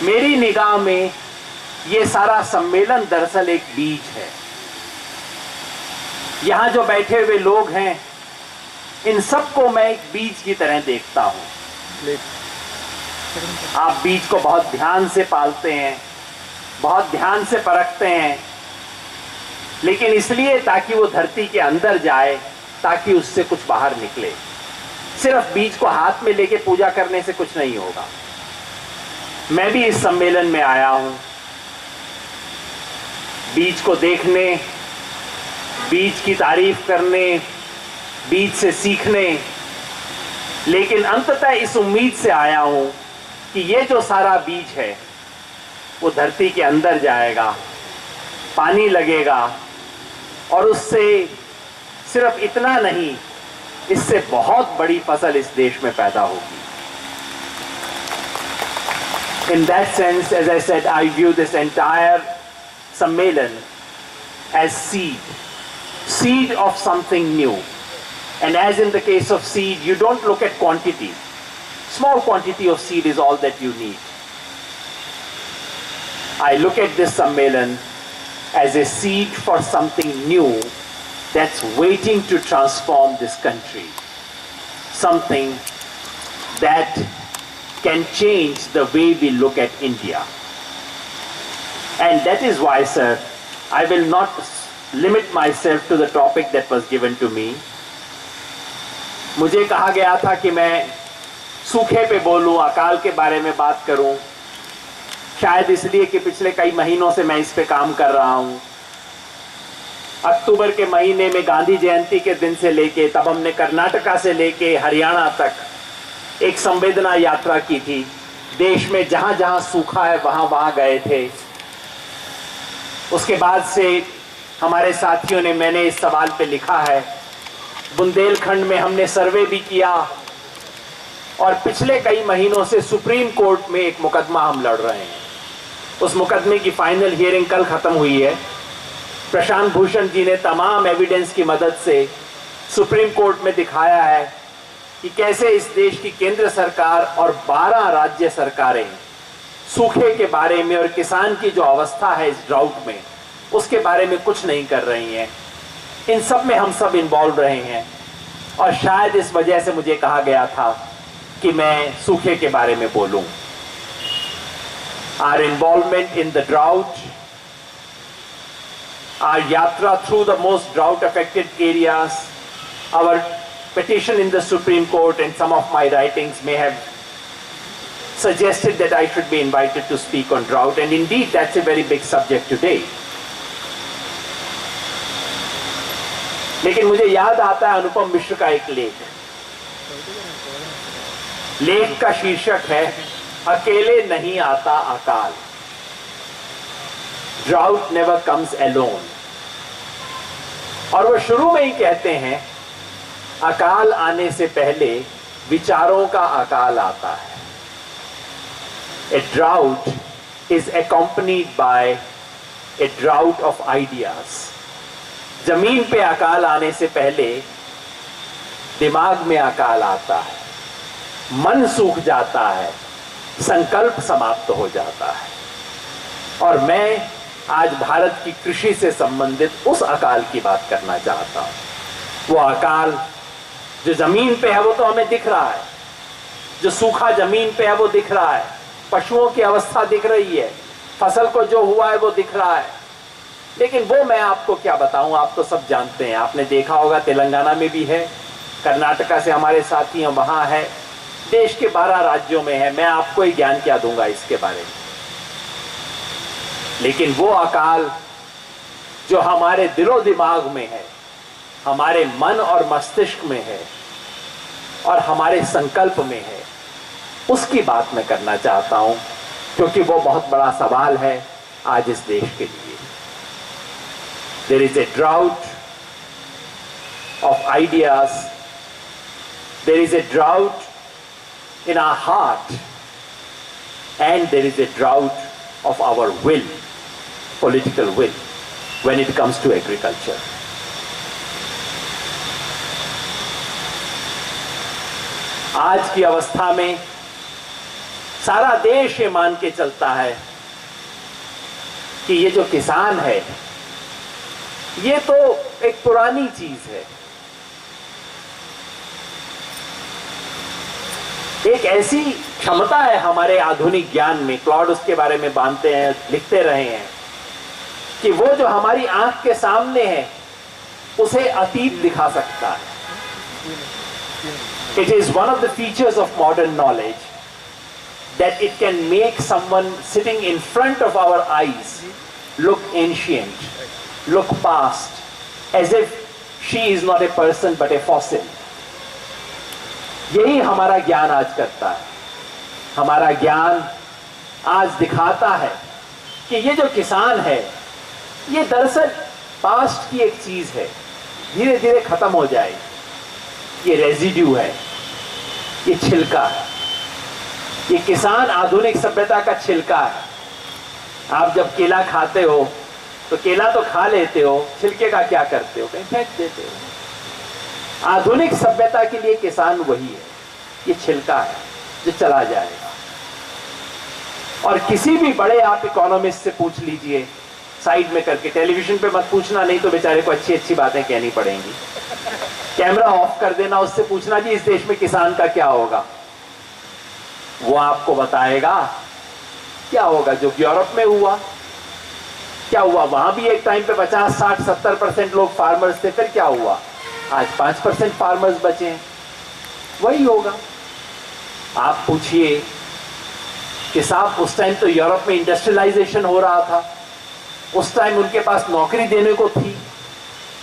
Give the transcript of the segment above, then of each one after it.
मेरी निगाह में ये सारा सम्मेलन दरअसल एक बीज है। यहां जो बैठे हुए लोग हैं, इन सबको मैं एक बीज की तरह देखता हूं। आप बीज को बहुत ध्यान से पालते हैं, बहुत ध्यान से परखते हैं, लेकिन इसलिए ताकि वो धरती के अंदर जाए, ताकि उससे कुछ बाहर निकले। सिर्फ बीज को हाथ में लेके पूजा करने से कुछ नहीं होगा। मैं भी इस सम्मेलन में आया हूं बीज को देखने, बीज की तारीफ करने, बीज से सीखने, लेकिन अंततः इस उम्मीद से आया हूं कि ये जो सारा बीज है वो धरती के अंदर जाएगा, पानी लगेगा और उससे सिर्फ इतना नहीं, इससे बहुत बड़ी फसल इस देश में पैदा होगी। In that sense, as I said, I view this entire Sammelan as seed of something new. And as in the case of seed, you don't look at quantity. Small quantity of seed is all that you need. I look at this Sammelan as a seed for something new that's waiting to transform this country. Something that can change the way we look at India. And that is why, sir, I will not limit myself to the topic that was given to me. मुझे कहा गया था कि मैं सूखे पे बोलूं, अकाल के बारे में बात करूं, शायद इसलिए कि पिछले कई महीनों से मैं इस पे काम कर रहा हूं। अक्टूबर के महीने में गांधी जयंती के दिन से लेके, तब हमने कर्नाटका से लेके हरियाणा तक एक संवेदना यात्रा की थी। देश में जहां जहां सूखा है वहां वहां गए थे। उसके बाद से हमारे साथियों ने, मैंने इस सवाल पे लिखा है। बुंदेलखंड में हमने सर्वे भी किया और पिछले कई महीनों से सुप्रीम कोर्ट में एक मुकदमा हम लड़ रहे हैं। उस मुकदमे की फाइनल हियरिंग कल खत्म हुई है। प्रशांत भूषण जी ने तमाम एविडेंस की मदद से सुप्रीम कोर्ट में दिखाया है कि कैसे इस देश की केंद्र सरकार और 12 राज्य सरकारें सूखे के बारे में और किसान की जो अवस्था है इस ड्राउट में, उसके बारे में कुछ नहीं कर रही हैं। इन सब में हम सब इन्वॉल्व रहे हैं और शायद इस वजह से मुझे कहा गया था कि मैं सूखे के बारे में बोलूं। Our involvement in the drought, our yatra through the most drought affected areas, our petition in the Supreme Court and some of my writings may have suggested that I should be invited to speak on drought, and indeed that's a very big subject today. लेकिन मुझे याद आता है अनुपम मिश्र का एक लेख का शीर्षक है अकेले नहीं आता अकाल। Drought never comes alone। और वो शुरू में ही कहते हैं अकाल आने से पहले विचारों का अकाल आता है। A drought is accompanied by a drought of ideas। जमीन पे अकाल आने से पहले दिमाग में अकाल आता है, मन सूख जाता है, संकल्प समाप्त हो जाता है। और मैं आज भारत की कृषि से संबंधित उस अकाल की बात करना चाहता हूं। वो अकाल जो जमीन पे है वो तो हमें दिख रहा है, जो सूखा जमीन पे है वो दिख रहा है, पशुओं की अवस्था दिख रही है, फसल को जो हुआ है वो दिख रहा है। लेकिन वो मैं आपको क्या बताऊं, आप तो सब जानते हैं। आपने देखा होगा तेलंगाना में भी है, कर्नाटका से हमारे साथी हैं वहां है, देश के 12 राज्यों में है। मैं आपको ही ज्ञान क्या दूंगा इसके बारे में। लेकिन वो अकाल जो हमारे दिलो दिमाग में है, हमारे मन और मस्तिष्क में है और हमारे संकल्प में है, उसकी बात मैं करना चाहता हूं, क्योंकि वो बहुत बड़ा सवाल है आज इस देश के लिए। There is a drought of ideas. There is a drought in our heart, and there is a drought of our will, political will, when it comes to agriculture. आज की अवस्था में सारा देश ये मान के चलता है कि ये जो किसान है ये तो एक पुरानी चीज है, एक ऐसी क्षमता है हमारे आधुनिक ज्ञान में, क्लॉड उसके बारे में बांधते हैं, लिखते रहे हैं कि वो जो हमारी आंख के सामने है उसे अतीत दिखा सकता है। It is one of the features of modern knowledge that it can make someone sitting in front of our eyes look ancient, look past, as if she is not a person but a fossil. यही हमारा ज्ञान आज करता है। हमारा ज्ञान आज दिखाता है कि ये जो किसान है ये दरअसल पास्ट की एक चीज है, धीरे धीरे खत्म हो जाएगी। ये रेजिड्यू है, ये छिलका है, ये किसान आधुनिक सभ्यता का छिलका है। आप जब केला खाते हो तो केला तो खा लेते हो, छिलके का क्या करते हो? कहीं फेंक देते हो। आधुनिक सभ्यता के लिए किसान वही है, ये छिलका है जो चला जाएगा। और किसी भी बड़े आप इकोनॉमिस्ट से पूछ लीजिए, साइड में करके, टेलीविजन पे मत पूछना, नहीं तो बेचारे को अच्छी अच्छी बातें कहनी पड़ेंगी। कैमरा ऑफ कर देना, उससे पूछना जी इस देश में किसान का क्या होगा, वो आपको बताएगा क्या होगा जो यूरोप में हुआ। क्या हुआ? वहां भी एक टाइम पे 50, 60, 70% लोग फार्मर्स थे, फिर क्या हुआ? आज 5% फार्मर्स बचे हैं। वही होगा। आप पूछिए कि साहब उस टाइम तो यूरोप में इंडस्ट्रियलाइजेशन हो रहा था, उस टाइम उनके पास नौकरी देने को थी,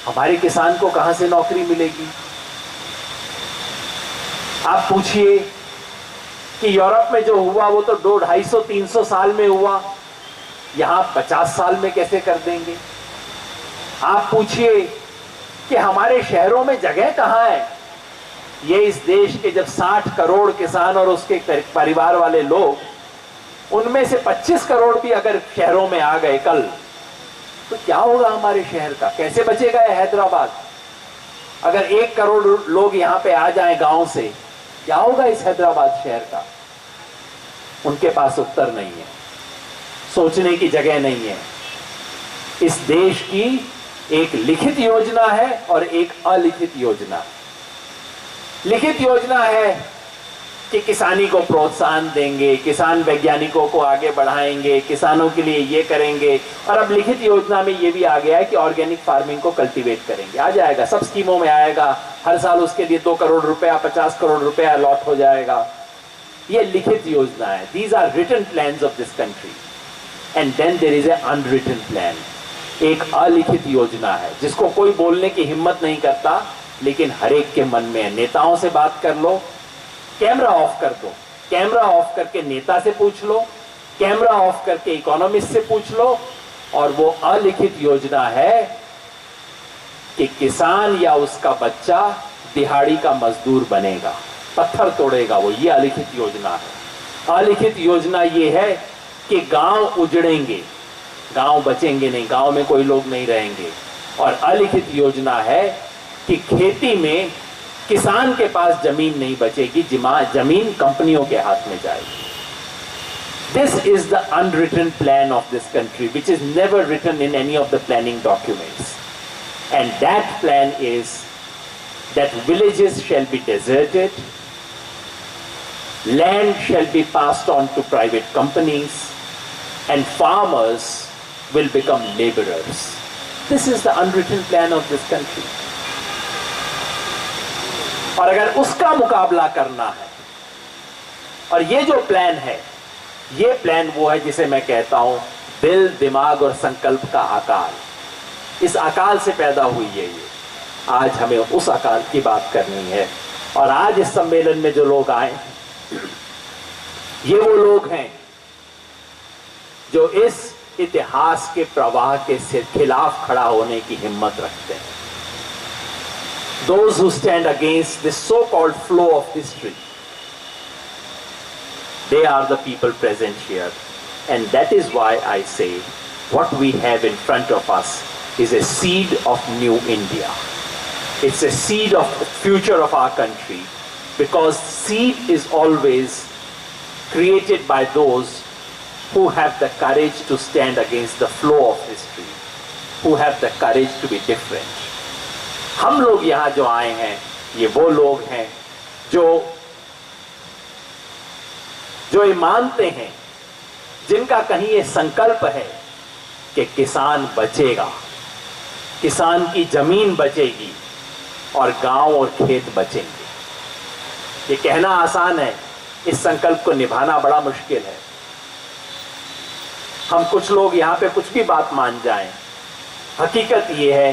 हमारे किसान को कहां से नौकरी मिलेगी? आप पूछिए कि यूरोप में जो हुआ वो तो 200, 250, 300 साल में हुआ, यहां 50 साल में कैसे कर देंगे? आप पूछिए कि हमारे शहरों में जगह कहां है? ये इस देश के जब 60 करोड़ किसान और उसके परिवार वाले लोग, उनमें से 25 करोड़ भी अगर शहरों में आ गए कल, तो क्या होगा हमारे शहर का? कैसे बचेगा ये हैदराबाद? अगर 1 करोड़ लोग यहां पे आ जाएं गांव से, क्या होगा इस हैदराबाद शहर का? उनके पास उत्तर नहीं है, सोचने की जगह नहीं है। इस देश की एक लिखित योजना है और एक अलिखित योजना। लिखित योजना है कि किसानी को प्रोत्साहन देंगे, किसान वैज्ञानिकों को आगे बढ़ाएंगे, किसानों के लिए ये करेंगे। और अब लिखित योजना में ये भी आ गया है कि ऑर्गेनिक फार्मिंग को कल्टीवेट करेंगे। आ जाएगा, सब स्कीमों में आएगा, हर साल उसके लिए 2 करोड़ रुपया, 50 करोड़ रुपया अलॉट हो जाएगा। ये लिखित योजना है। These are written plans of this country. And then there is a unwritten plan. एक अलिखित योजना है जिसको कोई बोलने की हिम्मत नहीं करता, लेकिन हर एक के मन में है। नेताओं से बात कर लो, कैमरा ऑफ कर दो, कैमरा ऑफ करके नेता से पूछ लो, कैमरा ऑफ करके इकोनॉमिस्ट से पूछ लो, और वो अलिखित योजना है कि किसान या उसका बच्चा दिहाड़ी का मजदूर बनेगा, पत्थर तोड़ेगा वो। ये अलिखित योजना है। अलिखित योजना ये है कि गांव उजड़ेंगे, गांव बचेंगे नहीं, गांव में कोई लोग नहीं रहेंगे। और अलिखित योजना है कि खेती में किसान के पास जमीन नहीं बचेगी, जमीन कंपनियों के हाथ में जाएगी। This is the unwritten plan of this country, which is never written in any of the planning documents. And that plan is that villages shall be deserted, land shall be passed on to private companies, and farmers will become laborers. This is the unwritten plan of this country. और अगर उसका मुकाबला करना है, और ये जो plan है, ये प्लान वो है जिसे मैं कहता हूं दिल, दिमाग और संकल्प का अकाल। इस अकाल से पैदा हुई है ये। आज हमें उस अकाल की बात करनी है। और आज इस सम्मेलन में जो लोग आए, ये वो लोग हैं जो इस इतिहास के प्रवाह के खिलाफ खड़ा होने की हिम्मत रखते हैं। Those who stand against this so-called flow of history, they are the people present here. And that is why I say what we have in front of us is a seed of new India. It's a seed of the future of our country, because seed is always created by those who have the courage to stand against the flow of history, who have the courage to be different. हम लोग यहाँ जो आए हैं, ये वो लोग हैं जो ये मानते हैं, जिनका कहीं ये संकल्प है कि किसान बचेगा, किसान की जमीन बचेगी और गांव और खेत बचेंगे। ये कहना आसान है, इस संकल्प को निभाना बड़ा मुश्किल है। हम कुछ लोग यहां पे कुछ भी बात मान जाएं, हकीकत ये है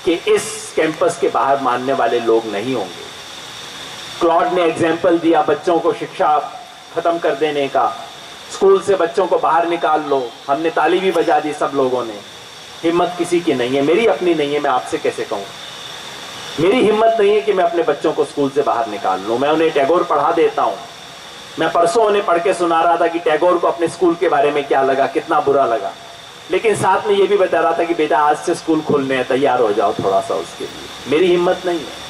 कि इस कैंपस के बाहर मानने वाले लोग नहीं होंगे। क्लॉड ने एग्जाम्पल दिया बच्चों को शिक्षा खत्म कर देने का, स्कूल से बच्चों को बाहर निकाल लो। हमने ताली भी बजा दी सब लोगों ने। हिम्मत किसी की नहीं है, मेरी अपनी नहीं है। मैं आपसे कैसे कहूं, मेरी हिम्मत नहीं है कि मैं अपने बच्चों को स्कूल से बाहर निकाल लूं। मैं उन्हें टैगोर पढ़ा देता हूं। मैं परसों उन्हें पढ़ के सुना रहा था कि टैगोर को अपने स्कूल के बारे में क्या लगा, कितना बुरा लगा, लेकिन साथ में यह भी बता रहा था कि बेटा आज से स्कूल खुलने हैं, तैयार हो जाओ थोड़ा सा उसके लिए। मेरी हिम्मत नहीं है।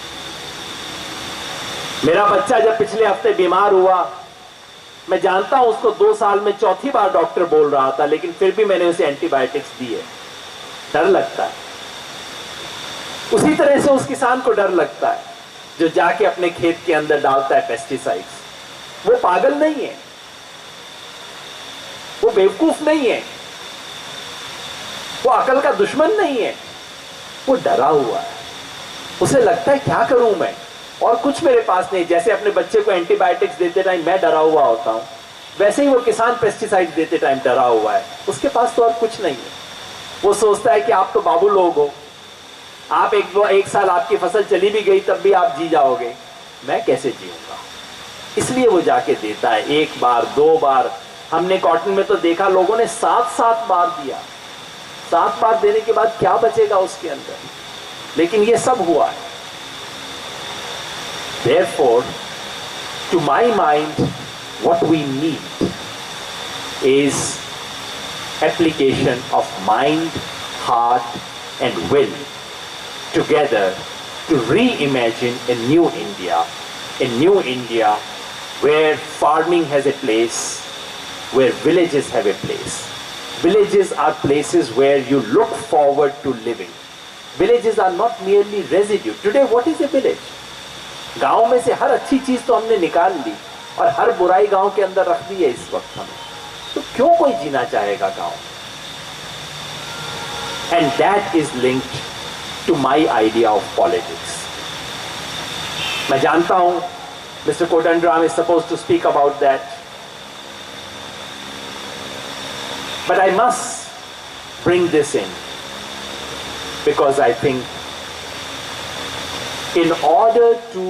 मेरा बच्चा जब पिछले हफ्ते बीमार हुआ, मैं जानता हूं उसको 2 साल में चौथी बार डॉक्टर बोल रहा था, लेकिन फिर भी मैंने उसे एंटीबायोटिक्स दिए। डर लगता है। उसी तरह से उस किसान को डर लगता है जो जाके अपने खेत के अंदर डालता है पेस्टिसाइड्स। वो पागल नहीं है, वो बेवकूफ नहीं है, वो अकल का दुश्मन नहीं है, वो डरा हुआ है। उसे लगता है क्या करूं मैं, और कुछ मेरे पास नहीं। जैसे अपने बच्चे को एंटीबायोटिक्स देते टाइम मैं डरा हुआ होता हूं, वैसे ही वो किसान पेस्टिसाइड देते टाइम डरा हुआ है। उसके पास तो और कुछ नहीं है। वो सोचता है कि आप तो बाबू लोग हो, आप एक साल आपकी फसल चली भी गई तब भी आप जी जाओगे, मैं कैसे जीऊंगा। इसलिए वो जाके देता है। 1 बार 2 बार, हमने कॉटन में तो देखा लोगों ने 7 बार दिया। 7 बार देने के बाद क्या बचेगा उसके अंदर, लेकिन ये सब हुआ है। Therefore, to my mind, what we need is application of mind, heart, and will together to reimagine a new India where farming has a place, where villages have a place. Villages are places where you look forward to living. Villages are not merely residue. Today, what is a village? गांव में से हर अच्छी चीज तो हमने निकाल ली और हर बुराई गांव के अंदर रख दी है इस वक्त हमें। तो क्यों कोई जीना चाहेगा गांव? And that is linked to my idea of politics. मैं जानता हूं mister Kodandaram is suppose to speak about that, but I must bring this in because I think in order to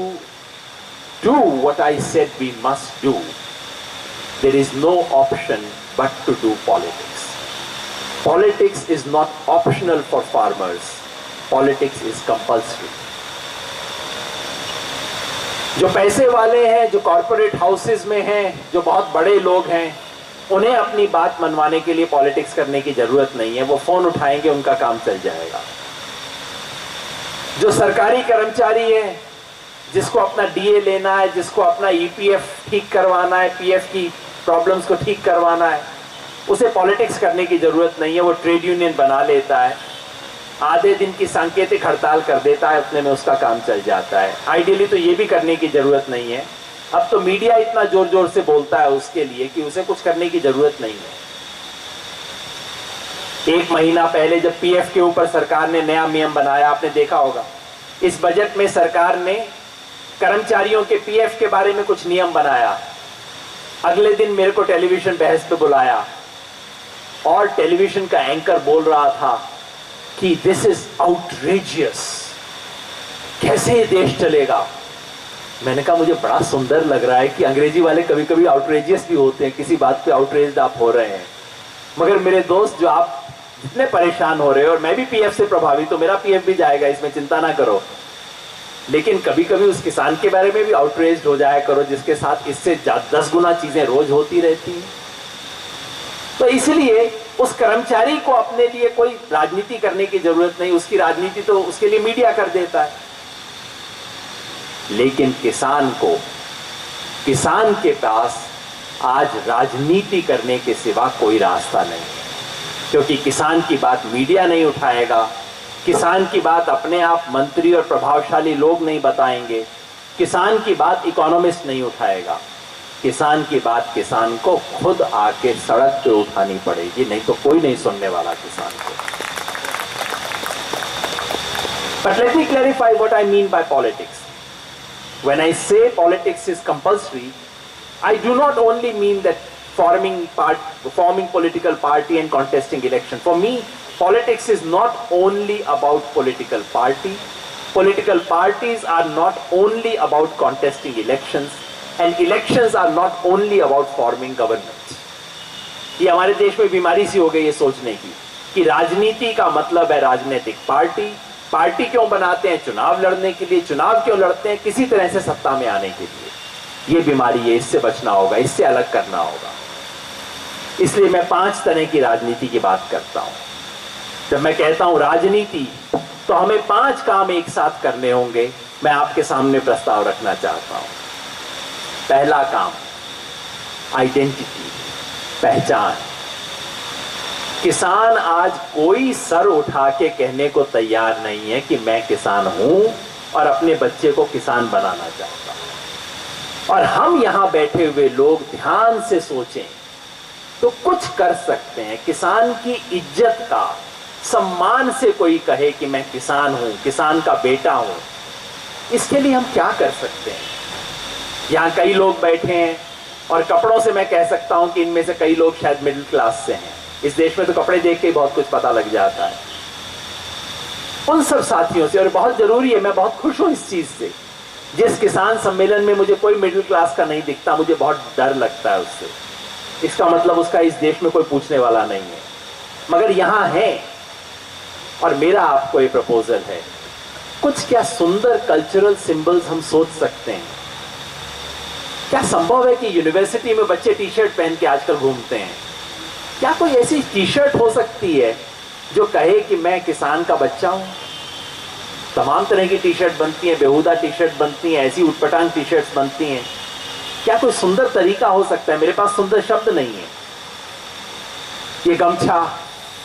do what I said we must do, there is no option but to do politics. Politics is not optional for farmers. Politics is compulsory. जो पैसे वाले हैं, जो corporate houses में हैं, जो बहुत बड़े लोग हैं, उन्हें अपनी बात मनवाने के लिए पॉलिटिक्स करने की जरूरत नहीं है। वो फोन उठाएंगे, उनका काम चल जाएगा। जो सरकारी कर्मचारी है, जिसको अपना डीए लेना है, जिसको अपना ईपीएफ ठीक करवाना है, पीएफ की प्रॉब्लम्स को ठीक करवाना है, उसे पॉलिटिक्स करने की जरूरत नहीं है। वो ट्रेड यूनियन बना लेता है, आधे दिन की सांकेतिक हड़ताल कर देता है, उतने में उसका काम चल जाता है। आइडियली तो ये भी करने की जरूरत नहीं है। अब तो मीडिया इतना जोर जोर से बोलता है उसके लिए कि उसे कुछ करने की जरूरत नहीं है। 1 महीना पहले जब पीएफ के ऊपर सरकार ने नया नियम बनाया, आपने देखा होगा, इस बजट में सरकार ने कर्मचारियों के पीएफ के बारे में कुछ नियम बनाया। अगले दिन मेरे को टेलीविजन बहस पे बुलाया और टेलीविजन का एंकर बोल रहा था कि दिस इज आउटरेजियस, कैसे ये देश चलेगा। मैंने कहा मुझे बड़ा सुंदर लग रहा है कि अंग्रेजी वाले कभी कभी आउटरेजियस भी होते हैं, किसी बात पे आउटरेज्ड आप हो रहे हैं। मगर मेरे दोस्त, जो आप जितने परेशान हो रहे हो, और मैं भी पीएफ से प्रभावित हूं, मेरा पीएफ भी जाएगा, इसमें चिंता ना करो, लेकिन कभी कभी उस किसान के बारे में भी आउटरेज्ड हो जाया करो जिसके साथ इससे 10 गुना चीजें रोज होती रहती हैं। तो इसलिए उस कर्मचारी को अपने लिए कोई राजनीति करने की जरूरत नहीं, उसकी राजनीति तो उसके लिए मीडिया कर देता है। लेकिन किसान को, किसान के पास आज राजनीति करने के सिवा कोई रास्ता नहीं है, क्योंकि किसान की बात मीडिया नहीं उठाएगा, किसान की बात अपने आप मंत्री और प्रभावशाली लोग नहीं बताएंगे, किसान की बात इकोनॉमिस्ट नहीं उठाएगा, किसान की बात किसान को खुद आके सड़क पे उठानी पड़ेगी, नहीं तो कोई नहीं सुनने वाला किसान को। But let me clarify what I mean by politics. When I say politics is compulsory, I do not only mean that forming political party and contesting election. For me, politics is not only about political party. Political parties are not only about contesting elections, and elections are not only about forming governments. ये हमारे देश में बीमारी सी हो गई है सोचने की कि राजनीति का मतलब है राजनीतिक पार्टी। पार्टी क्यों बनाते हैं? चुनाव लड़ने के लिए। चुनाव क्यों लड़ते हैं? किसी तरह से सत्ता में आने के लिए। ये बीमारी है, इससे बचना होगा, इससे अलग करना होगा। इसलिए मैं 5 तरह की राजनीति की बात करता हूं। जब मैं कहता हूं राजनीति, तो हमें 5 काम एक साथ करने होंगे। मैं आपके सामने प्रस्ताव रखना चाहता हूं। पहला काम, आइडेंटिटी, पहचान। किसान आज कोई सर उठा के कहने को तैयार नहीं है कि मैं किसान हूं और अपने बच्चे को किसान बनाना चाहता हूं। और हम यहां बैठे हुए लोग ध्यान से सोचें तो कुछ कर सकते हैं। किसान की इज्जत का, सम्मान से कोई कहे कि मैं किसान हूं, किसान का बेटा हूं, इसके लिए हम क्या कर सकते हैं? यहां कई लोग बैठे हैं और कपड़ों से मैं कह सकता हूं कि इनमें से कई लोग शायद मिडिल क्लास से हैं। इस देश में तो कपड़े देख के बहुत कुछ पता लग जाता है। उन सब साथियों से, और बहुत जरूरी है, मैं बहुत खुश हूं इस चीज से, जिस किसान सम्मेलन में मुझे कोई मिडिल क्लास का नहीं दिखता, मुझे बहुत डर लगता है उससे। इसका मतलब उसका इस देश में कोई पूछने वाला नहीं है, मगर यहां है। और मेरा आपको एक प्रपोजल है, कुछ क्या सुंदर कल्चरल सिंबल्स हम सोच सकते हैं। क्या संभव है कि यूनिवर्सिटी में बच्चे टी शर्ट पहन के आजकल घूमते हैं? क्या कोई ऐसी टी शर्ट हो सकती है जो कहे कि मैं किसान का बच्चा हूं? तमाम तरह की टी शर्ट बनती हैं, बेहुदा टी शर्ट बनती हैं, ऐसी उटपटांग टी शर्ट्स बनती हैं। क्या कोई सुंदर तरीका हो सकता है? मेरे पास सुंदर शब्द नहीं है। ये गमछा,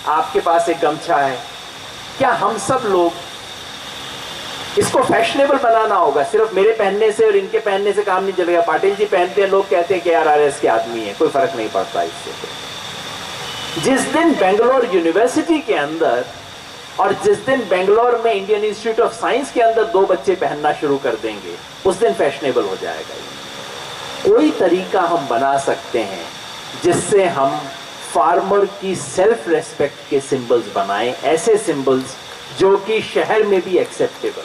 आपके पास एक गमछा है, क्या हम सब लोग इसको फैशनेबल बनाना होगा? सिर्फ मेरे पहनने से और इनके पहनने से काम नहीं चलेगा। पाटिल जी पहनते हैं, लोग कहते हैं कि यार आरएस के आदमी है, कोई फर्क नहीं पड़ता इससे। जिस दिन बेंगलोर यूनिवर्सिटी के अंदर और जिस दिन बेंगलोर में इंडियन इंस्टीट्यूट ऑफ साइंस के अंदर 2 बच्चे पहनना शुरू कर देंगे, उस दिन फैशनेबल हो जाएगा। कोई तरीका हम बना सकते हैं जिससे हम फार्मर की सेल्फ रेस्पेक्ट के सिंबल्स बनाएं, ऐसे सिंबल्स जो कि शहर में भी एक्सेप्टेबल।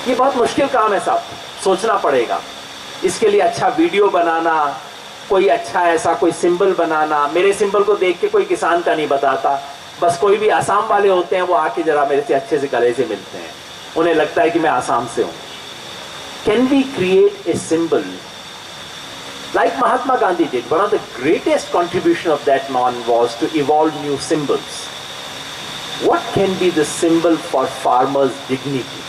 ये बहुत मुश्किल काम है साहब, सोचना पड़ेगा। इसके लिए अच्छा वीडियो बनाना, कोई अच्छा ऐसा कोई सिंबल बनाना। मेरे सिंबल को देख के कोई किसान का नहीं बताता, बस कोई भी आसाम वाले होते हैं, वो आके जरा मेरे से अच्छे से गले से मिलते हैं, उन्हें लगता है कि मैं आसाम से हूं। Can we create a symbol like Mahatma Gandhi did? One of the greatest contribution of that man was to evolve new symbols. What can be the symbol for farmers' dignity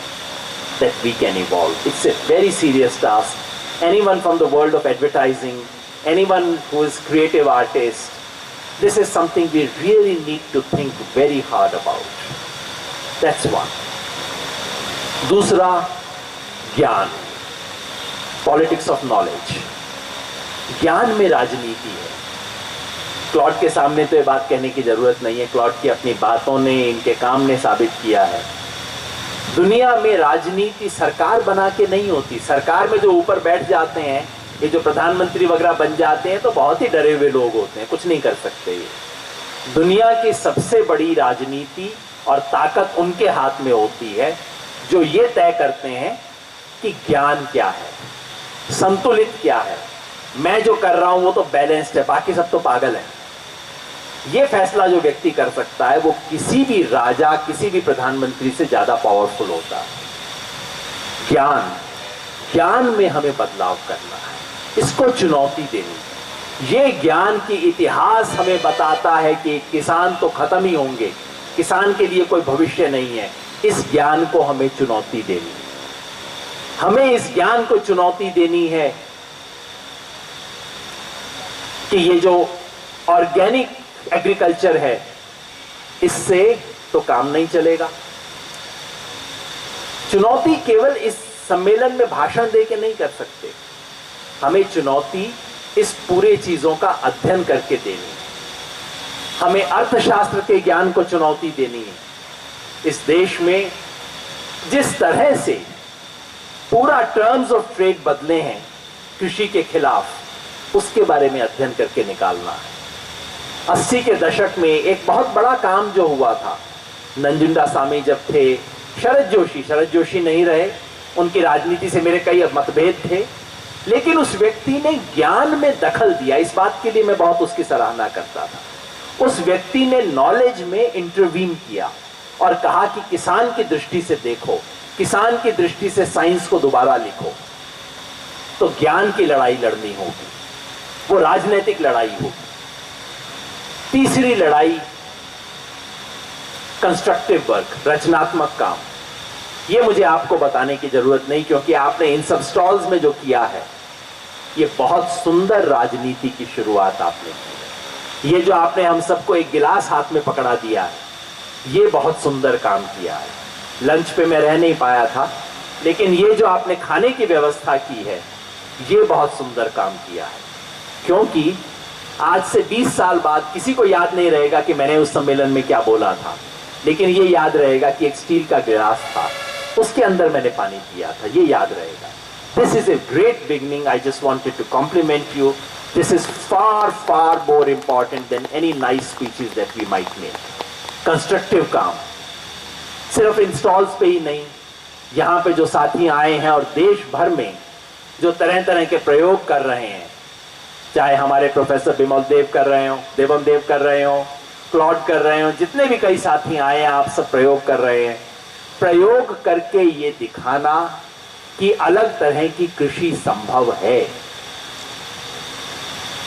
that we can evolve? It's a very serious task. Anyone from the world of advertising, anyone who is creative artist, this is something we really need to think very hard about. That's one. दूसरा, ज्ञान, politics of knowledge. ज्ञान में राजनीति है। Claude के सामने तो ये बात कहने की जरूरत नहीं है, क्लॉड की अपनी बातों ने, इनके काम ने साबित किया है। दुनिया में राजनीति सरकार बना के नहीं होती। सरकार में जो ऊपर बैठ जाते हैं, ये जो प्रधानमंत्री वगैरह बन जाते हैं, तो बहुत ही डरे हुए लोग होते हैं, कुछ नहीं कर सकते। ये दुनिया की सबसे बड़ी राजनीति और ताकत उनके हाथ में होती है जो ये तय करते हैं कि ज्ञान क्या है, संतुलित क्या है, मैं जो कर रहा हूं वो तो बैलेंस्ड है, बाकी सब तो पागल है। ये फैसला जो व्यक्ति कर सकता है, वो किसी भी राजा, किसी भी प्रधानमंत्री से ज्यादा पावरफुल होता है। ज्ञान में हमें बदलाव करना है, इसको चुनौती देनी है। ये ज्ञान की इतिहास हमें बताता है कि किसान तो खत्म ही होंगे, किसान के लिए कोई भविष्य नहीं है। इस ज्ञान को हमें चुनौती देनी है। हमें इस ज्ञान को चुनौती देनी है कि ये जो ऑर्गेनिक एग्रीकल्चर है, इससे तो काम नहीं चलेगा। चुनौती केवल इस सम्मेलन में भाषण दे के नहीं कर सकते, हमें चुनौती इस पूरे चीजों का अध्ययन करके देनी है। हमें अर्थशास्त्र के ज्ञान को चुनौती देनी है। इस देश में जिस तरह से पूरा टर्म्स ऑफ ट्रेड बदले हैं कृषि के खिलाफ, उसके बारे में अध्ययन करके निकालना है। 80 के दशक में एक बहुत बड़ा काम जो हुआ था, नंजुंडस्वामी जब थे, शरद जोशी नहीं रहे, उनकी राजनीति से मेरे कई मतभेद थे, लेकिन उस व्यक्ति ने ज्ञान में दखल दिया। इस बात के लिए मैं बहुत उसकी सराहना करता था। उस व्यक्ति ने नॉलेज में इंटरवीन किया और कहा कि किसान की दृष्टि से देखो, किसान की दृष्टि से साइंस को दोबारा लिखो। तो ज्ञान की लड़ाई लड़नी होगी, वो राजनीतिक लड़ाई होगी। तीसरी लड़ाई कंस्ट्रक्टिव वर्क, रचनात्मक काम। ये मुझे आपको बताने की जरूरत नहीं, क्योंकि आपने इन सब स्टॉल्स में जो किया है, ये बहुत सुंदर राजनीति की शुरुआत आपने की। ये जो आपने हम सबको एक गिलास हाथ में पकड़ा दिया है, ये बहुत सुंदर काम किया है। लंच पे मैं रह नहीं पाया था, लेकिन ये जो आपने खाने की व्यवस्था की है, ये बहुत सुंदर काम किया है। क्योंकि आज से 20 साल बाद किसी को याद नहीं रहेगा कि मैंने उस सम्मेलन में क्या बोला था, लेकिन ये याद रहेगा कि एक स्टील का गिलास था, उसके अंदर मैंने पानी पिया था, ये याद रहेगा। This is a great beginning. I just wanted to compliment you. This is far, far more important than any nice speeches that we might make. Constructive काम सिर्फ इंस्टॉल्स पे ही नहीं, यहाँ पे जो साथी आए हैं और देश भर में जो तरह तरह के प्रयोग कर रहे हैं, चाहे हमारे प्रोफेसर बिमल देव कर रहे हो, देवम देव कर रहे हो, क्लॉड कर रहे हो, जितने भी कई साथी आए हैं, आप सब प्रयोग कर रहे हैं। प्रयोग करके ये दिखाना कि अलग तरह की कृषि संभव है।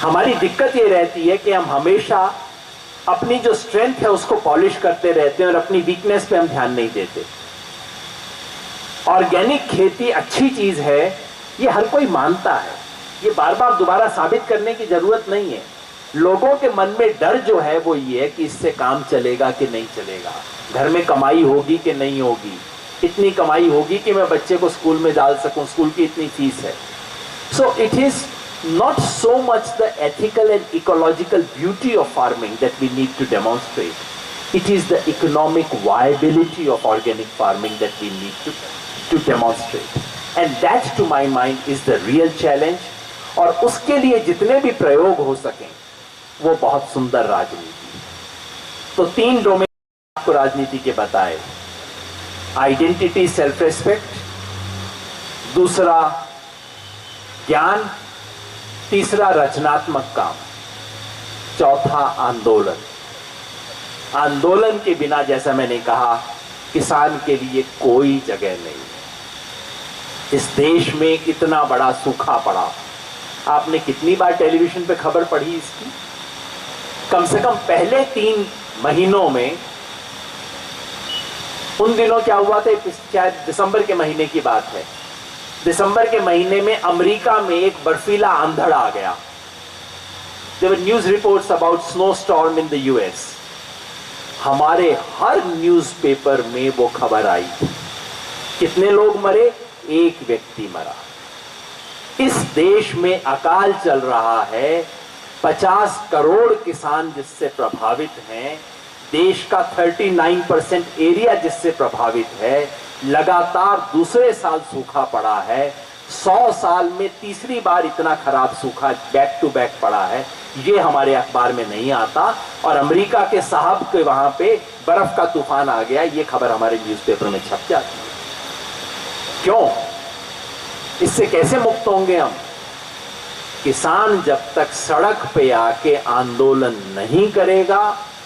हमारी दिक्कत ये रहती है कि हम हमेशा अपनी जो स्ट्रेंथ है उसको पॉलिश करते रहते हैं और अपनी वीकनेस पे हम ध्यान नहीं देते। ऑर्गेनिक खेती अच्छी चीज है, ये हर कोई मानता है, ये बार बार दोबारा साबित करने की जरूरत नहीं है। लोगों के मन में डर जो है वो ये है कि इससे काम चलेगा कि नहीं चलेगा, घर में कमाई होगी कि नहीं होगी, इतनी कमाई होगी कि मैं बच्चे को स्कूल में डाल सकूं, स्कूल की इतनी फीस है। So it is not so much the ethical and ecological beauty of farming that we need to demonstrate. It is the economic viability of organic farming that we need to demonstrate. And that to my mind is the real challenge. और उसके लिए जितने भी प्रयोग हो सकें, वो बहुत सुंदर राजनीति। तो 3 डोमेन आपको राजनीति के बताए, आइडेंटिटी, सेल्फ रेस्पेक्ट, दूसरा ज्ञान, तीसरा रचनात्मक काम, चौथा आंदोलन। आंदोलन के बिना, जैसा मैंने कहा, किसान के लिए कोई जगह नहीं है। इस देश में इतना बड़ा सूखा पड़ा, आपने कितनी बार टेलीविजन पे खबर पढ़ी इसकी? कम से कम पहले 3 महीनों में, उन दिनों क्या हुआ था, शायद दिसंबर के महीने की बात है, दिसंबर के महीने में अमेरिका में एक बर्फीला आंधड़ आ गया। There were news reports about snowstorm in the US. हमारे हर न्यूज़पेपर में वो खबर आई। कितने लोग मरे? 1 व्यक्ति मरा। इस देश में अकाल चल रहा है, 50 करोड़ किसान जिससे प्रभावित हैं, देश का 39% एरिया जिससे प्रभावित है, लगातार दूसरे साल सूखा पड़ा है, 100 साल में तीसरी बार इतना खराब सूखा बैक टू बैक पड़ा है। ये हमारे अखबार में नहीं आता, और अमेरिका के साहब के वहां पे बर्फ का तूफान आ गया, ये खबर हमारे न्यूज़पेपर में छप जाती है। क्यों? इससे कैसे मुक्त होंगे हम? किसान जब तक सड़क पे आके आंदोलन नहीं करेगा,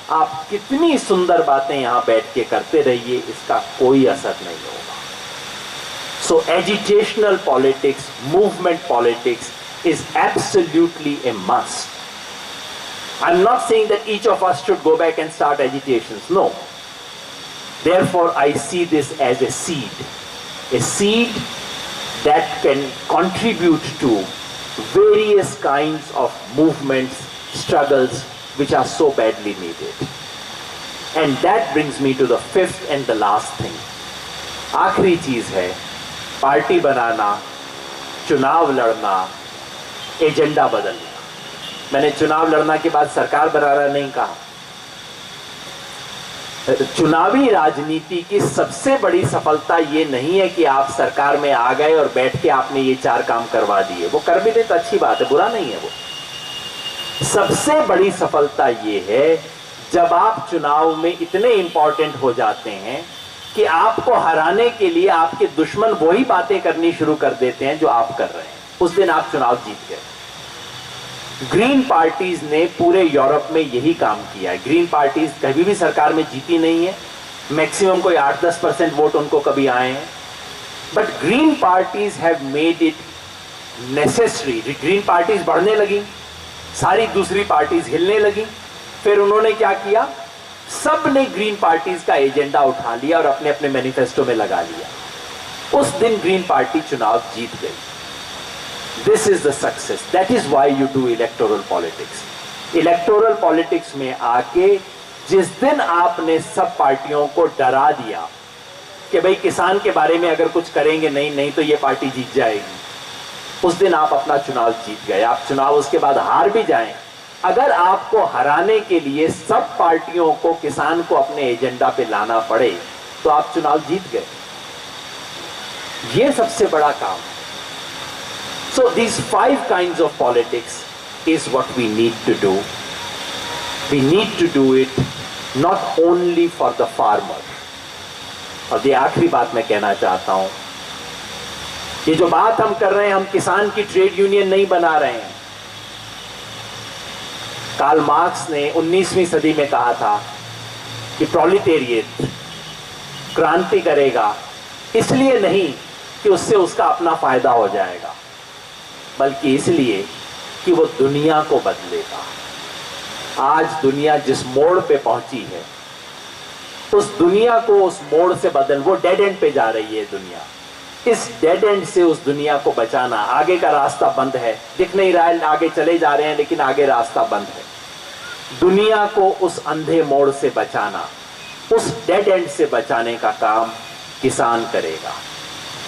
आप कितनी सुंदर बातें यहां बैठ के करते रहिए, इसका कोई असर नहीं होगा। So agitational politics, movement politics is absolutely a must. I'm not saying that each of us should go back and start agitations. No. Therefore, I see this as a seed that can contribute to various kinds of movements struggles which are so badly needed. And that brings me to the fifth and the last thing. आखिरी चीज है party बनाना, चुनाव लड़ना, agenda बदलना। मैंने चुनाव लड़ना के बाद सरकार बनाना नहीं कहा। चुनावी राजनीति की सबसे बड़ी सफलता ये नहीं है कि आप सरकार में आ गए और बैठ के आपने ये 4 काम करवा दिए। वो कर भी दे तो अच्छी बात है, बुरा नहीं है वो। सबसे बड़ी सफलता ये है जब आप चुनाव में इतने इंपॉर्टेंट हो जाते हैं कि आपको हराने के लिए आपके दुश्मन वही बातें करनी शुरू कर देते हैं जो आप कर रहे हैं। उस दिन आप चुनाव जीत गए। ग्रीन पार्टीज ने पूरे यूरोप में यही काम किया है। ग्रीन पार्टीज कभी भी सरकार में जीती नहीं है, मैक्सिमम कोई 8-10% वोट उनको कभी आए हैं, but green parties have made it necessary. Green parties बढ़ने लगी, सारी दूसरी पार्टीज हिलने लगी, फिर उन्होंने क्या किया, सब ने ग्रीन पार्टीज का एजेंडा उठा लिया और अपने अपने मैनिफेस्टो में लगा लिया। उस दिन ग्रीन पार्टी चुनाव जीत गई। This is the success. That is why you do electoral politics. Electoral politics में आके जिस दिन आपने सब पार्टियों को डरा दिया कि भाई किसान के बारे में अगर कुछ करेंगे नहीं तो ये पार्टी जीत जाएगी, उस दिन आप अपना चुनाव जीत गए। आप चुनाव उसके बाद हार भी जाएं, अगर आपको हराने के लिए सब पार्टियों को, किसान को अपने एजेंडा पे लाना पड़े तो आप चुनाव जीत गए। ये सबसे बड़ा काम है। So these 5 kinds of politics is what we need to do. We need to do it not only for the farmer. और ये आखिरी बात मैं कहना चाहता हूं, ये जो बात हम कर रहे हैं, हम किसान की ट्रेड यूनियन नहीं बना रहे हैं। कार्ल मार्क्स ने 19वीं सदी में कहा था कि प्रोलिटेरिएट क्रांति करेगा, इसलिए नहीं कि उससे उसका अपना फायदा हो जाएगा, बल्कि इसलिए कि वो दुनिया को बदलेगा। आज दुनिया जिस मोड़ पे पहुंची है, उस दुनिया को उस मोड़ से बदल, वो डेड एंड पे जा रही है दुनिया। इस डेड एंड से उस दुनिया को बचाना, आगे का रास्ता बंद है, दिख नहीं रहा है, आगे चले जा रहे हैं लेकिन आगे रास्ता बंद है। दुनिया को उस अंधे मोड़ से बचाना, उस डेड एंड से बचाने का काम किसान करेगा।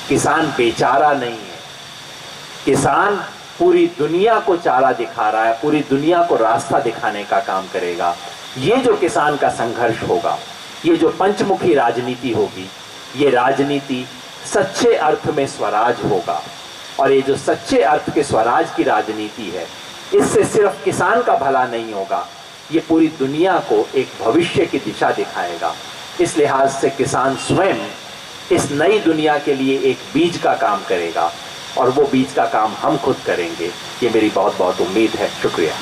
किसान बेचारा नहीं है, किसान पूरी दुनिया को चारा दिखा रहा है, पूरी दुनिया को रास्ता दिखाने का काम करेगा। ये जो किसान का संघर्ष होगा, ये जो पंचमुखी राजनीति होगी, ये राजनीति सच्चे अर्थ में स्वराज होगा। और ये जो सच्चे अर्थ के स्वराज की राजनीति है, इससे सिर्फ किसान का भला नहीं होगा, ये पूरी दुनिया को एक भविष्य की दिशा दिखाएगा। इस लिहाज से किसान स्वयं इस नई दुनिया के लिए एक बीज का काम करेगा और वो बीज का काम हम खुद करेंगे। ये मेरी बहुत बहुत उम्मीद है। शुक्रिया।